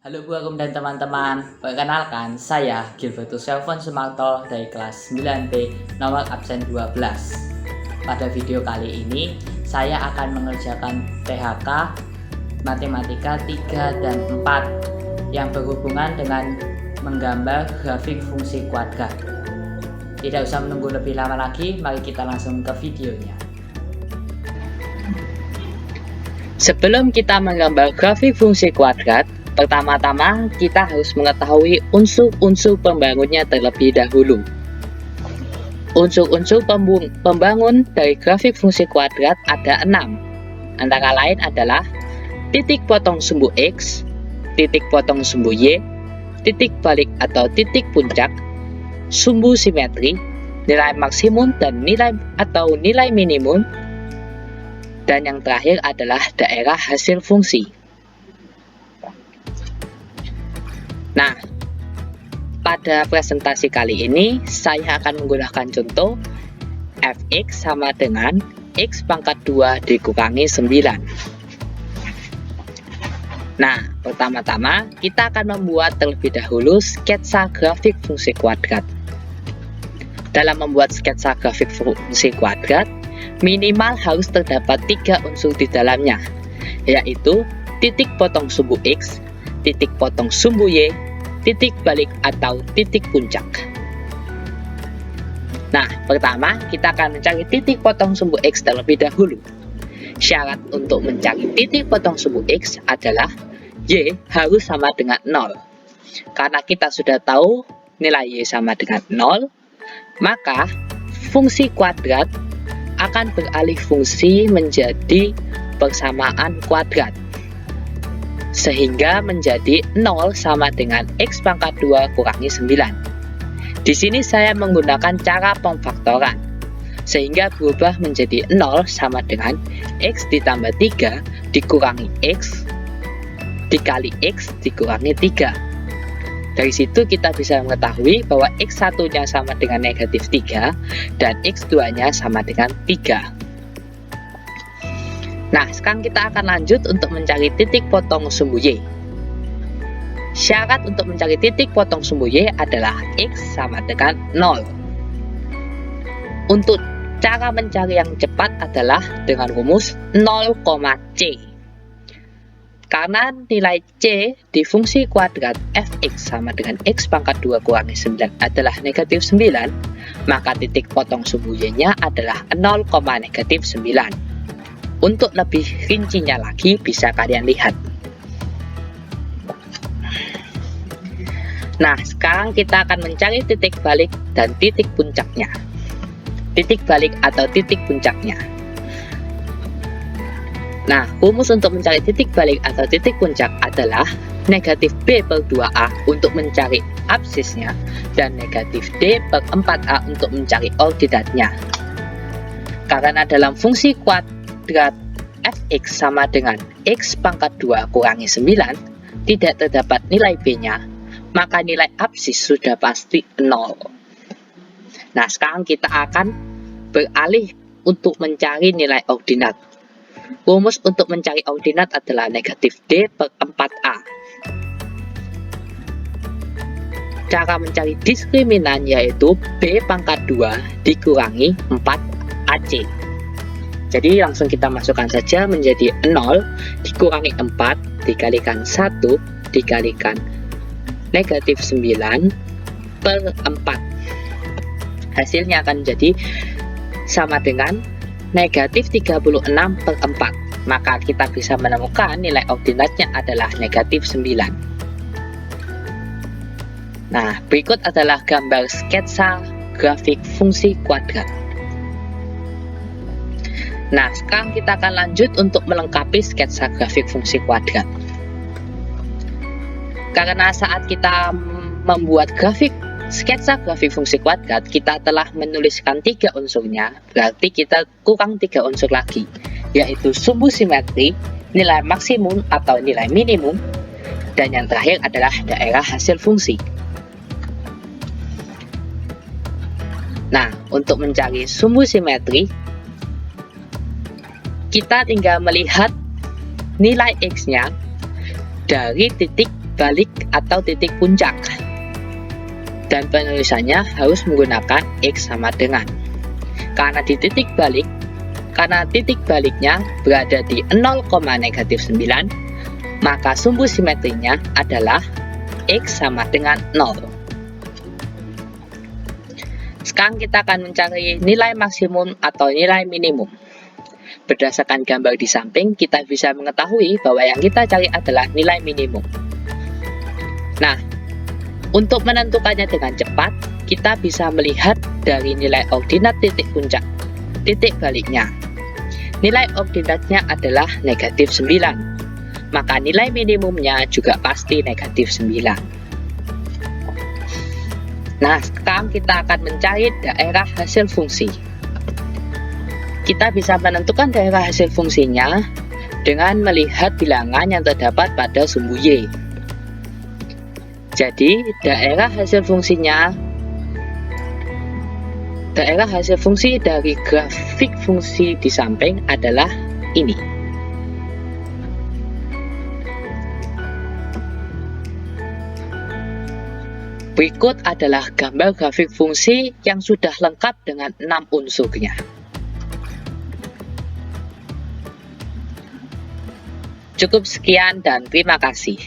Halo Bu Arum dan teman-teman, perkenalkan saya Gilbertus Selvon Sumarto dari kelas 9B nomor absen 12. Pada video kali ini saya akan mengerjakan THK Matematika 3 dan 4 yang berhubungan dengan menggambar grafik fungsi kuadrat. Tidak usah menunggu lebih lama lagi, mari kita langsung ke videonya. Sebelum kita menggambar grafik fungsi kuadrat, pertama-tama kita harus mengetahui unsur-unsur pembangunnya terlebih dahulu. Unsur-unsur pembangun dari grafik fungsi kuadrat ada 6. Antara lain adalah titik potong sumbu X, titik potong sumbu Y, titik balik atau titik puncak, sumbu simetri, nilai maksimum dan nilai minimum, dan yang terakhir adalah daerah hasil fungsi. Nah, pada presentasi kali ini saya akan menggunakan contoh fx sama dengan x pangkat 2 dikurangi 9. Nah, pertama-tama kita akan membuat terlebih dahulu sketsa grafik fungsi kuadrat. Dalam membuat sketsa grafik fungsi kuadrat, minimal harus terdapat 3 unsur di dalamnya, yaitu titik potong sumbu X, titik potong sumbu Y, titik balik atau titik puncak. Nah, pertama kita akan mencari titik potong sumbu X terlebih dahulu. Syarat untuk mencari titik potong sumbu X adalah Y harus sama dengan 0. Karena kita sudah tahu nilai Y sama dengan 0, maka fungsi kuadrat akan beralih fungsi menjadi persamaan kuadrat, sehingga menjadi 0 sama dengan x pangkat 2 kurangi 9. Di sini saya menggunakan cara pemfaktoran, sehingga berubah menjadi 0 sama dengan x ditambah 3 dikurangi x dikali x dikurangi 3. Dari situ kita bisa mengetahui bahwa x1-nya sama dengan negatif 3 dan x2-nya sama dengan 3. Nah, sekarang kita akan lanjut untuk mencari titik potong sumbu Y. Syarat untuk mencari titik potong sumbu Y adalah X sama dengan 0. Untuk cara mencari yang cepat adalah dengan rumus 0, C. Karena nilai C di fungsi kuadrat fx sama dengan x pangkat 2 kurangi 9 adalah negatif 9, maka titik potong sumbu Y-nya adalah 0, negatif 9. Untuk lebih rincinya lagi bisa kalian lihat. Nah, sekarang kita akan mencari titik balik dan titik puncaknya. Titik balik atau titik puncaknya. Nah, rumus untuk mencari titik balik atau titik puncak adalah negatif B per 2A untuk mencari absisnya dan negatif D per 4A untuk mencari ordinatnya. Karena dalam fungsi kuadrat fx sama dengan x pangkat 2 kurangi 9 tidak terdapat nilai B-nya, maka nilai absis sudah pasti 0. Nah, sekarang kita akan beralih untuk mencari nilai ordinat. Rumus untuk mencari ordinat adalah negatif D per 4A. Cara mencari diskriminan yaitu B pangkat 2 dikurangi 4AC. Jadi langsung kita masukkan saja menjadi 0 dikurangi 4 dikalikan 1 dikalikan negatif 9 per 4. Hasilnya akan menjadi sama dengan negatif 36 per 4. Maka kita bisa menemukan nilai ordinatnya adalah negatif 9. Nah, berikut adalah gambar sketsa grafik fungsi kuadrat. Nah, sekarang kita akan lanjut untuk melengkapi sketsa grafik fungsi kuadrat. Karena saat kita membuat sketsa grafik fungsi kuadrat, kita telah menuliskan 3 unsurnya, berarti kita kurang 3 unsur lagi, yaitu sumbu simetri, nilai maksimum atau nilai minimum, dan yang terakhir adalah daerah hasil fungsi. Nah, untuk mencari sumbu simetri, kita tinggal melihat nilai X-nya dari titik balik atau titik puncak. Dan penulisannya harus menggunakan X sama dengan. Karena titik baliknya berada di 0,-9, maka sumbu simetrinya adalah X sama dengan 0. Sekarang kita akan mencari nilai maksimum atau nilai minimum. Berdasarkan gambar di samping, kita bisa mengetahui bahwa yang kita cari adalah nilai minimum. Nah, untuk menentukannya dengan cepat, kita bisa melihat dari nilai ordinat titik puncak, titik baliknya. Nilai ordinatnya adalah -9, maka nilai minimumnya juga pasti -9. Nah, sekarang kita akan mencari daerah hasil fungsi. Kita bisa menentukan daerah hasil fungsinya dengan melihat bilangan yang terdapat pada sumbu Y. Jadi, daerah hasil fungsi dari grafik fungsi di samping adalah ini. Berikut adalah gambar grafik fungsi yang sudah lengkap dengan 6 unsurnya. Cukup sekian dan terima kasih.